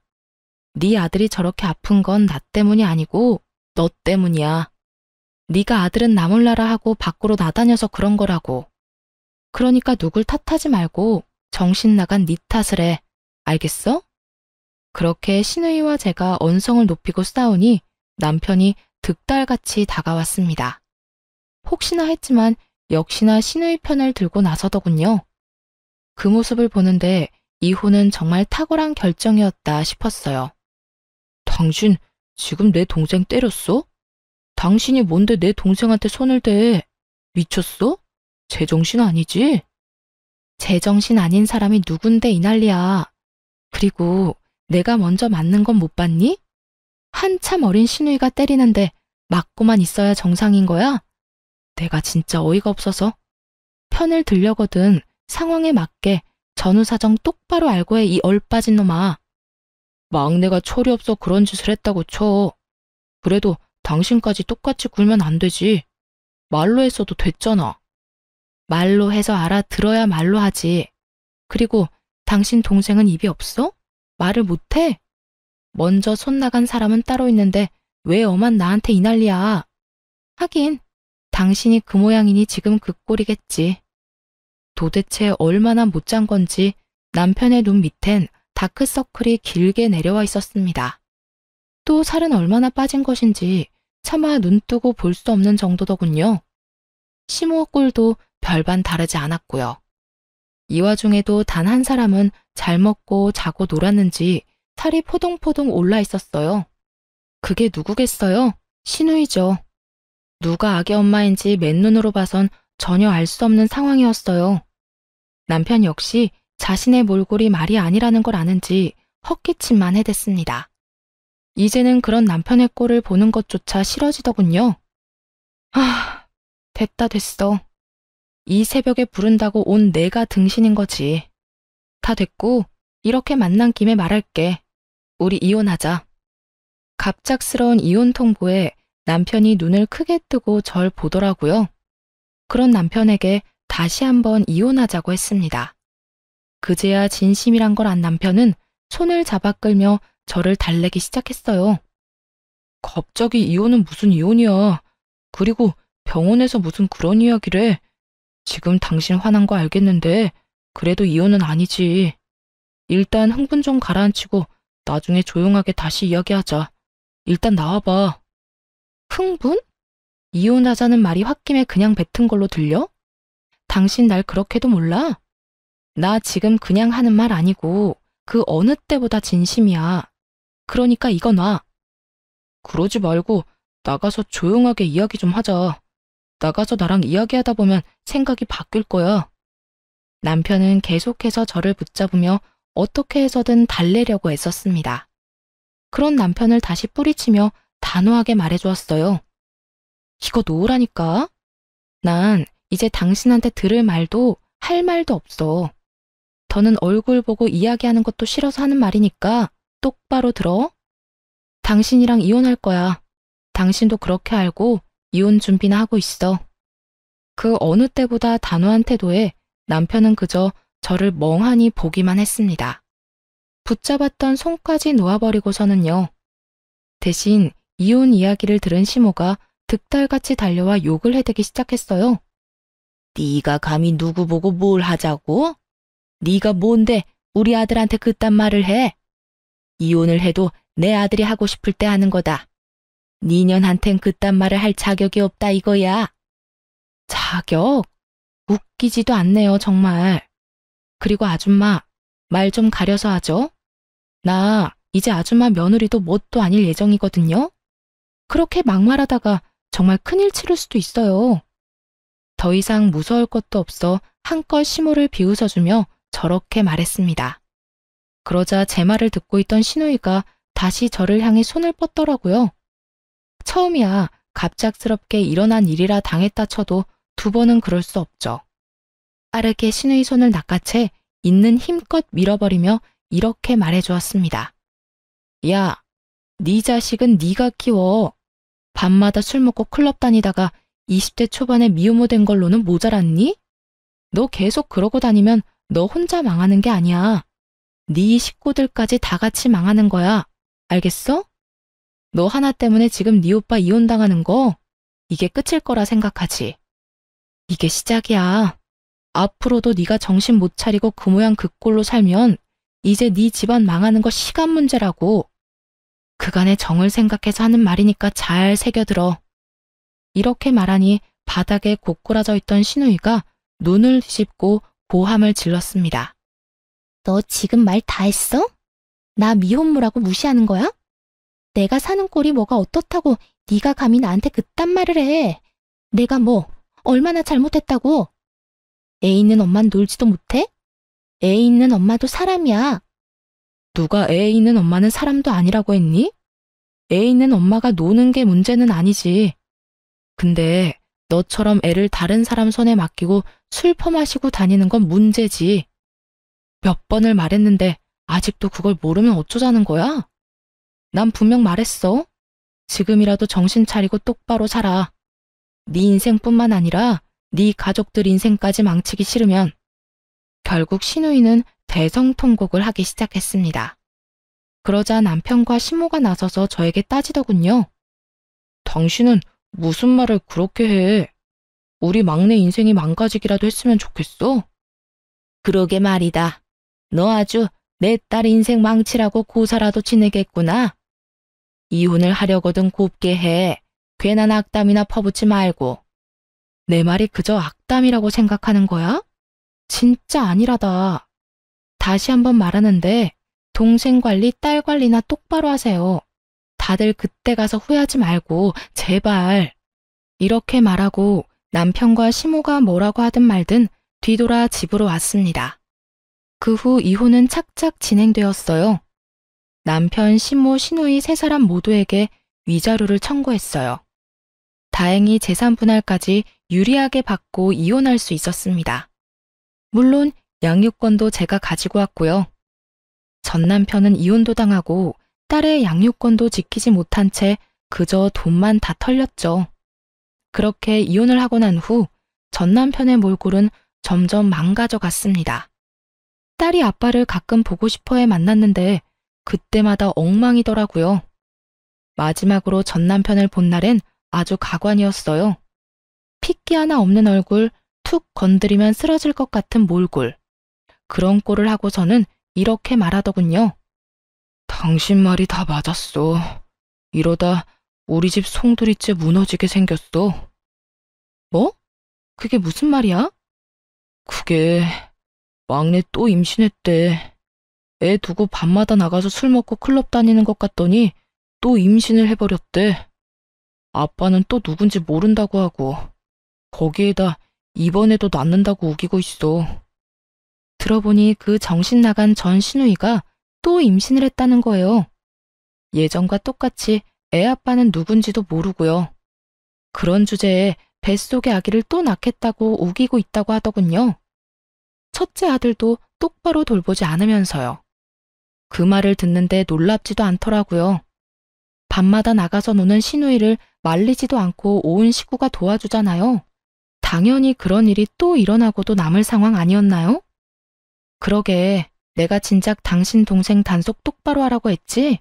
네 아들이 저렇게 아픈 건 나 때문이 아니고 너 때문이야. 네가 아들은 나 몰라라 하고 밖으로 나다녀서 그런 거라고. 그러니까 누굴 탓하지 말고 정신 나간 네 탓을 해. 알겠어? 그렇게 신우이와 제가 언성을 높이고 싸우니 남편이 득달같이 다가왔습니다. 혹시나 했지만 역시나 신우이 편을 들고 나서더군요. 그 모습을 보는데 이혼은 정말 탁월한 결정이었다 싶었어요. 당신 지금 내 동생 때렸어? 당신이 뭔데 내 동생한테 손을 대? 미쳤어? 제정신 아니지? 제정신 아닌 사람이 누군데 이 난리야. 그리고 내가 먼저 맞는 건 못 봤니? 한참 어린 신우이가 때리는데 맞고만 있어야 정상인 거야? 내가 진짜 어이가 없어서. 편을 들려거든 상황에 맞게 전후사정 똑바로 알고 해, 이 얼빠진 놈아. 막내가 철이 없어 그런 짓을 했다고 쳐. 그래도 당신까지 똑같이 굴면 안 되지. 말로 했어도 됐잖아. 말로 해서 알아들어야 말로 하지. 그리고 당신 동생은 입이 없어? 말을 못해? 먼저 손 나간 사람은 따로 있는데 왜 엄한 나한테 이 난리야. 하긴 당신이 그 모양이니 지금 그 꼴이겠지. 도대체 얼마나 못 잔 건지 남편의 눈 밑엔 다크서클이 길게 내려와 있었습니다. 또 살은 얼마나 빠진 것인지 차마 눈 뜨고 볼 수 없는 정도더군요. 시모 꼴도 별반 다르지 않았고요. 이 와중에도 단 한 사람은 잘 먹고 자고 놀았는지 살이 포동포동 올라 있었어요. 그게 누구겠어요? 신우이죠. 누가 아기 엄마인지 맨눈으로 봐선 전혀 알 수 없는 상황이었어요. 남편 역시 자신의 몰골이 말이 아니라는 걸 아는지 헛기침만 해댔습니다. 이제는 그런 남편의 꼴을 보는 것조차 싫어지더군요. 됐어. 이 새벽에 부른다고 온 내가 등신인 거지. 다 됐고 이렇게 만난 김에 말할게. 우리 이혼하자. 갑작스러운 이혼 통보에 남편이 눈을 크게 뜨고 절 보더라고요. 그런 남편에게 다시 한번 이혼하자고 했습니다. 그제야 진심이란 걸 안 남편은 손을 잡아 끌며 저를 달래기 시작했어요. 갑자기 이혼은 무슨 이혼이야. 그리고 병원에서 무슨 그런 이야기를 해. 지금 당신 화난 거 알겠는데 그래도 이혼은 아니지. 일단 흥분 좀 가라앉히고 나중에 조용하게 다시 이야기하자. 일단 나와봐. 흥분? 이혼하자는 말이 홧김에 그냥 뱉은 걸로 들려? 당신 날 그렇게도 몰라? 나 지금 그냥 하는 말 아니고 그 어느 때보다 진심이야. 그러니까 이거 놔. 그러지 말고 나가서 조용하게 이야기 좀 하자. 나가서 나랑 이야기하다 보면 생각이 바뀔 거야. 남편은 계속해서 저를 붙잡으며 어떻게 해서든 달래려고 애썼습니다. 그런 남편을 다시 뿌리치며 단호하게 말해주었어요. 이거 놓으라니까. 난 이제 당신한테 들을 말도 할 말도 없어. 더는 얼굴 보고 이야기하는 것도 싫어서 하는 말이니까 똑바로 들어. 당신이랑 이혼할 거야. 당신도 그렇게 알고 이혼 준비나 하고 있어. 그 어느 때보다 단호한 태도에 남편은 그저 저를 멍하니 보기만 했습니다. 붙잡았던 손까지 놓아버리고서는요. 대신 이혼 이야기를 들은 시모가 득달같이 달려와 욕을 해대기 시작했어요. 네가 감히 누구 보고 뭘 하자고? 네가 뭔데 우리 아들한테 그딴 말을 해? 이혼을 해도 내 아들이 하고 싶을 때 하는 거다. 니년한텐 그딴 말을 할 자격이 없다 이거야. 자격? 웃기지도 않네요, 정말. 그리고 아줌마, 말 좀 가려서 하죠. 나 이제 아줌마 며느리도 뭣도 아닐 예정이거든요. 그렇게 막말하다가 정말 큰일 치를 수도 있어요. 더 이상 무서울 것도 없어 한껏 시모를 비웃어주며 저렇게 말했습니다. 그러자 제 말을 듣고 있던 시누이가 다시 저를 향해 손을 뻗더라고요. 처음이야 갑작스럽게 일어난 일이라 당했다 쳐도 두 번은 그럴 수 없죠. 빠르게 시누이 손을 낚아채 있는 힘껏 밀어버리며 이렇게 말해주었습니다. 야, 네 자식은 네가 키워. 밤마다 술 먹고 클럽 다니다가 20대 초반에 미혼모 된 걸로는 모자랐니? 너 계속 그러고 다니면 너 혼자 망하는 게 아니야. 네 식구들까지 다 같이 망하는 거야. 알겠어? 너 하나 때문에 지금 네 오빠 이혼당하는 거 이게 끝일 거라 생각하지. 이게 시작이야. 앞으로도 네가 정신 못 차리고 그 모양 그 꼴로 살면 이제 네 집안 망하는 거 시간 문제라고. 그간의 정을 생각해서 하는 말이니까 잘 새겨들어. 이렇게 말하니 바닥에 고꾸라져 있던 시누이가 눈을 뒤집고 고함을 질렀습니다. 너 지금 말 다 했어? 나 미혼모라고 무시하는 거야? 내가 사는 꼴이 뭐가 어떻다고 네가 감히 나한테 그딴 말을 해. 내가 뭐 얼마나 잘못했다고. 애 있는 엄만 놀지도 못해? 애 있는 엄마도 사람이야. 누가 애 있는 엄마는 사람도 아니라고 했니? 애 있는 엄마가 노는 게 문제는 아니지. 근데 너처럼 애를 다른 사람 손에 맡기고 술 퍼마시고 다니는 건 문제지. 몇 번을 말했는데 아직도 그걸 모르면 어쩌자는 거야? 난 분명 말했어. 지금이라도 정신 차리고 똑바로 살아. 네 인생뿐만 아니라 네 가족들 인생까지 망치기 싫으면. 결국 시누이는 대성통곡을 하기 시작했습니다. 그러자 남편과 시모가 나서서 저에게 따지더군요. 당신은 무슨 말을 그렇게 해? 우리 막내 인생이 망가지기라도 했으면 좋겠어? 그러게 말이다. 너 아주 내 딸 인생 망치라고 고사라도 지내겠구나. 이혼을 하려거든 곱게 해. 괜한 악담이나 퍼붓지 말고. 내 말이 그저 악담이라고 생각하는 거야? 진짜 아니라다. 다시 한번 말하는데 동생 관리, 딸 관리나 똑바로 하세요. 다들 그때 가서 후회하지 말고 제발. 이렇게 말하고 남편과 시모가 뭐라고 하든 말든 뒤돌아 집으로 왔습니다. 그 후 이혼은 착착 진행되었어요. 남편, 시모, 시누이 세 사람 모두에게 위자료를 청구했어요. 다행히 재산 분할까지 유리하게 받고 이혼할 수 있었습니다. 물론 양육권도 제가 가지고 왔고요. 전 남편은 이혼도 당하고 딸의 양육권도 지키지 못한 채 그저 돈만 다 털렸죠. 그렇게 이혼을 하고 난 후 전 남편의 몰골은 점점 망가져 갔습니다. 딸이 아빠를 가끔 보고 싶어해 만났는데 그때마다 엉망이더라고요. 마지막으로 전 남편을 본 날엔 아주 가관이었어요. 핏기 하나 없는 얼굴, 툭 건드리면 쓰러질 것 같은 몰골. 그런 꼴을 하고서는 이렇게 말하더군요. 당신 말이 다 맞았어. 이러다 우리 집 송두리째 무너지게 생겼어. 뭐? 그게 무슨 말이야? 그게 막내 또 임신했대. 애 두고 밤마다 나가서 술 먹고 클럽 다니는 것 같더니 또 임신을 해버렸대. 아빠는 또 누군지 모른다고 하고 거기에다 이번에도 낳는다고 우기고 있어. 들어보니 그 정신 나간 전 시누이가 또 임신을 했다는 거예요. 예전과 똑같이 애 아빠는 누군지도 모르고요. 그런 주제에 뱃속의 아기를 또 낳겠다고 우기고 있다고 하더군요. 첫째 아들도 똑바로 돌보지 않으면서요. 그 말을 듣는데 놀랍지도 않더라고요. 밤마다 나가서 노는 시누이를 말리지도 않고 온 식구가 도와주잖아요. 당연히 그런 일이 또 일어나고도 남을 상황 아니었나요? 그러게, 내가 진작 당신 동생 단속 똑바로 하라고 했지?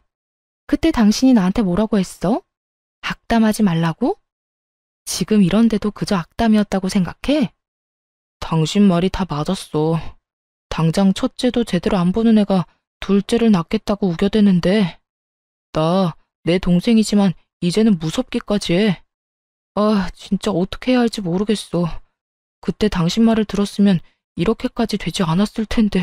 그때 당신이 나한테 뭐라고 했어? 악담하지 말라고? 지금 이런데도 그저 악담이었다고 생각해? 당신 말이 다 맞았어. 당장 첫째도 제대로 안 보는 애가 둘째를 낳겠다고 우겨대는데 나 내 동생이지만 이제는 무섭기까지 해. 아, 진짜 어떻게 해야 할지 모르겠어. 그때 당신 말을 들었으면 이렇게까지 되지 않았을 텐데.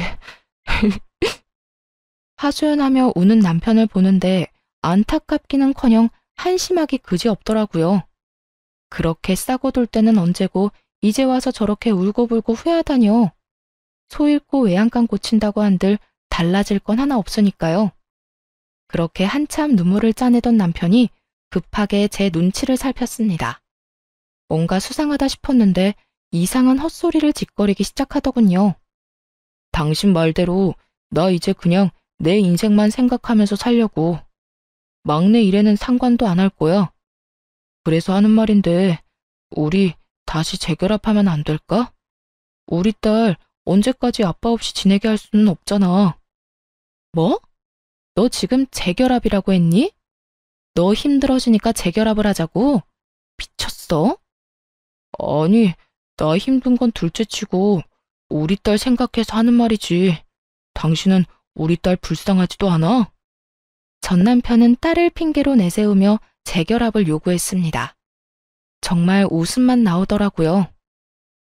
하소연하며 우는 남편을 보는데 안타깝기는커녕 한심하기 그지없더라고요. 그렇게 싸고 돌 때는 언제고 이제 와서 저렇게 울고불고 후회하다니요. 소 잃고 외양간 고친다고 한들 달라질 건 하나 없으니까요. 그렇게 한참 눈물을 짜내던 남편이 급하게 제 눈치를 살폈습니다. 뭔가 수상하다 싶었는데 이상한 헛소리를 짓거리기 시작하더군요. 당신 말대로 나 이제 그냥 내 인생만 생각하면서 살려고. 막내 일에는 상관도 안 할 거야. 그래서 하는 말인데 우리 다시 재결합하면 안 될까? 우리 딸 언제까지 아빠 없이 지내게 할 수는 없잖아. 뭐? 너 지금 재결합이라고 했니? 너 힘들어지니까 재결합을 하자고? 미쳤어? 아니, 나 힘든 건 둘째치고 우리 딸 생각해서 하는 말이지. 당신은 우리 딸 불쌍하지도 않아? 전 남편은 딸을 핑계로 내세우며 재결합을 요구했습니다. 정말 웃음만 나오더라고요.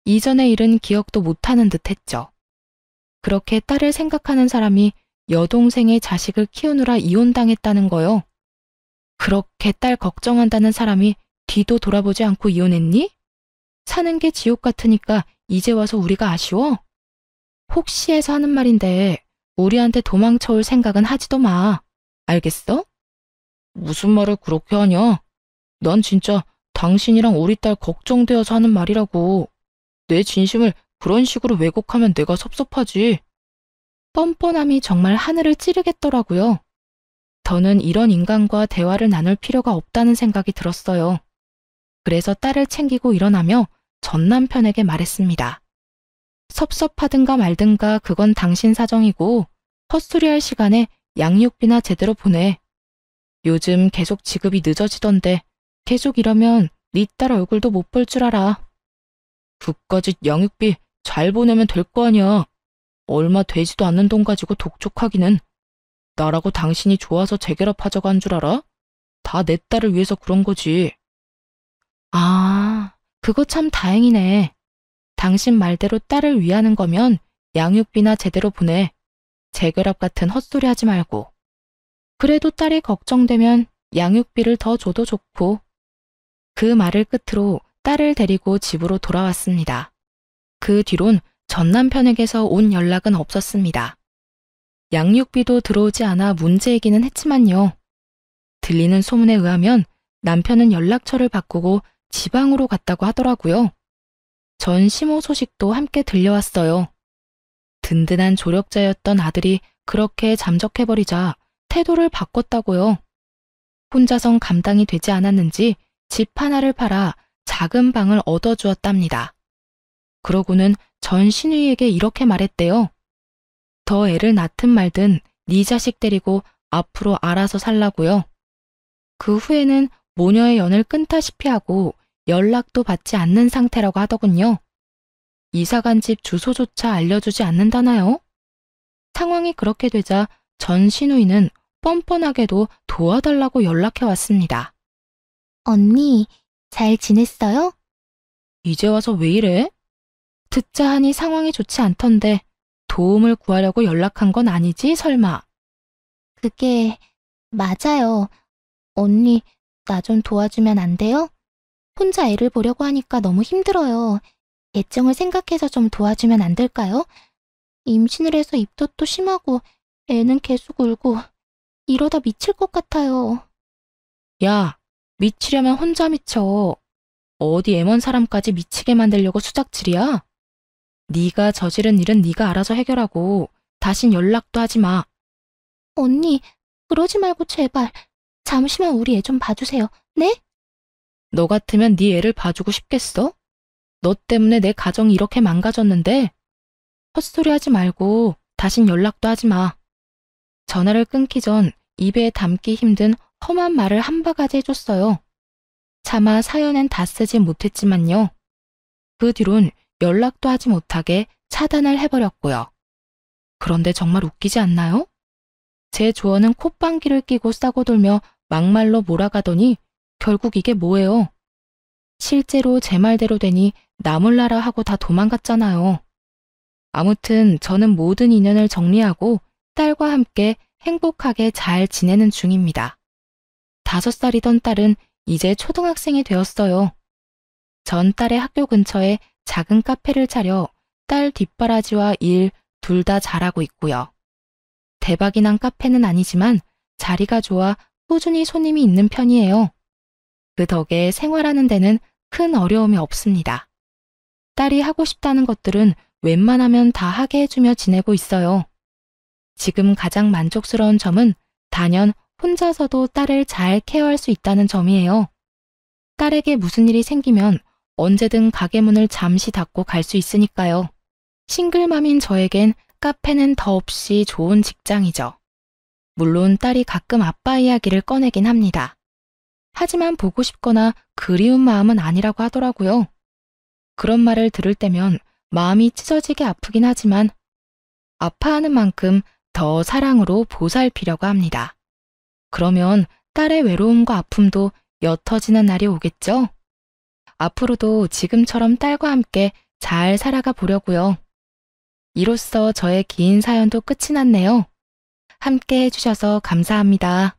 이전의 일은 기억도 못하는 듯 했죠. 그렇게 딸을 생각하는 사람이 여동생의 자식을 키우느라 이혼당했다는 거요. 그렇게 딸 걱정한다는 사람이 뒤도 돌아보지 않고 이혼했니? 사는 게 지옥 같으니까 이제 와서 우리가 아쉬워? 혹시 해서 하는 말인데 우리한테 도망쳐올 생각은 하지도 마. 알겠어? 무슨 말을 그렇게 하냐? 난 진짜 당신이랑 우리 딸 걱정되어서 하는 말이라고. 내 진심을 그런 식으로 왜곡하면 내가 섭섭하지. 뻔뻔함이 정말 하늘을 찌르겠더라고요. 더는 이런 인간과 대화를 나눌 필요가 없다는 생각이 들었어요. 그래서 딸을 챙기고 일어나며 전 남편에게 말했습니다. 섭섭하든가 말든가 그건 당신 사정이고 헛소리할 시간에 양육비나 제대로 보내. 요즘 계속 지급이 늦어지던데 계속 이러면 네 딸 얼굴도 못 볼 줄 알아. 그까짓 양육비 잘 보내면 될 거 아니야. 얼마 되지도 않는 돈 가지고 독촉하기는. 나라고 당신이 좋아서 재결합하자고 한 줄 알아? 다 내 딸을 위해서 그런 거지. 아, 그거 참 다행이네. 당신 말대로 딸을 위하는 거면 양육비나 제대로 보내. 재결합 같은 헛소리 하지 말고. 그래도 딸이 걱정되면 양육비를 더 줘도 좋고. 그 말을 끝으로 딸을 데리고 집으로 돌아왔습니다. 그 뒤론 전 남편에게서 온 연락은 없었습니다. 양육비도 들어오지 않아 문제이기는 했지만요. 들리는 소문에 의하면 남편은 연락처를 바꾸고 지방으로 갔다고 하더라고요. 전 시모 소식도 함께 들려왔어요. 든든한 조력자였던 아들이 그렇게 잠적해버리자 태도를 바꿨다고요. 혼자선 감당이 되지 않았는지 집 하나를 팔아 작은 방을 얻어주었답니다. 그러고는 전 시누이에게 이렇게 말했대요. 더 애를 낳든 말든 네 자식 데리고 앞으로 알아서 살라고요. 그 후에는 모녀의 연을 끊다시피 하고 연락도 받지 않는 상태라고 하더군요. 이사간 집 주소조차 알려주지 않는다나요? 상황이 그렇게 되자 전 시누이는 뻔뻔하게도 도와달라고 연락해 왔습니다. 언니, 잘 지냈어요? 이제 와서 왜 이래? 듣자 하니 상황이 좋지 않던데 도움을 구하려고 연락한 건 아니지, 설마? 그게 맞아요. 언니, 나 좀 도와주면 안 돼요? 혼자 애를 보려고 하니까 너무 힘들어요. 애정을 생각해서 좀 도와주면 안 될까요? 임신을 해서 입덧도 심하고 애는 계속 울고 이러다 미칠 것 같아요. 야, 미치려면 혼자 미쳐. 어디 애먼 사람까지 미치게 만들려고 수작질이야? 네가 저지른 일은 네가 알아서 해결하고 다신 연락도 하지 마. 언니, 그러지 말고 제발. 잠시만 우리 애 좀 봐주세요. 네? 너 같으면 네 애를 봐주고 싶겠어? 너 때문에 내 가정이 이렇게 망가졌는데 헛소리 하지 말고 다신 연락도 하지 마. 전화를 끊기 전 입에 담기 힘든 험한 말을 한 바가지 해줬어요. 차마 사연엔 다 쓰지 못했지만요. 그 뒤론 연락도 하지 못하게 차단을 해버렸고요. 그런데 정말 웃기지 않나요? 제 조언은 콧방귀를 끼고 싸고 돌며 막말로 몰아가더니 결국 이게 뭐예요? 실제로 제 말대로 되니 나몰라라 하고 다 도망갔잖아요. 아무튼 저는 모든 인연을 정리하고 딸과 함께 행복하게 잘 지내는 중입니다. 5살이던 딸은 이제 초등학생이 되었어요. 전 딸의 학교 근처에 작은 카페를 차려 딸 뒷바라지와 일 둘 다 잘하고 있고요. 대박이 난 카페는 아니지만 자리가 좋아 꾸준히 손님이 있는 편이에요. 그 덕에 생활하는 데는 큰 어려움이 없습니다. 딸이 하고 싶다는 것들은 웬만하면 다 하게 해주며 지내고 있어요. 지금 가장 만족스러운 점은 단연 혼자서도 딸을 잘 케어할 수 있다는 점이에요. 딸에게 무슨 일이 생기면 언제든 가게 문을 잠시 닫고 갈 수 있으니까요. 싱글맘인 저에겐 카페는 더없이 좋은 직장이죠. 물론 딸이 가끔 아빠 이야기를 꺼내긴 합니다. 하지만 보고 싶거나 그리운 마음은 아니라고 하더라고요. 그런 말을 들을 때면 마음이 찢어지게 아프긴 하지만 아파하는 만큼 더 사랑으로 보살피려고 합니다. 그러면 딸의 외로움과 아픔도 옅어지는 날이 오겠죠? 앞으로도 지금처럼 딸과 함께 잘 살아가 보려고요. 이로써 저의 긴 사연도 끝이 났네요. 함께 해주셔서 감사합니다.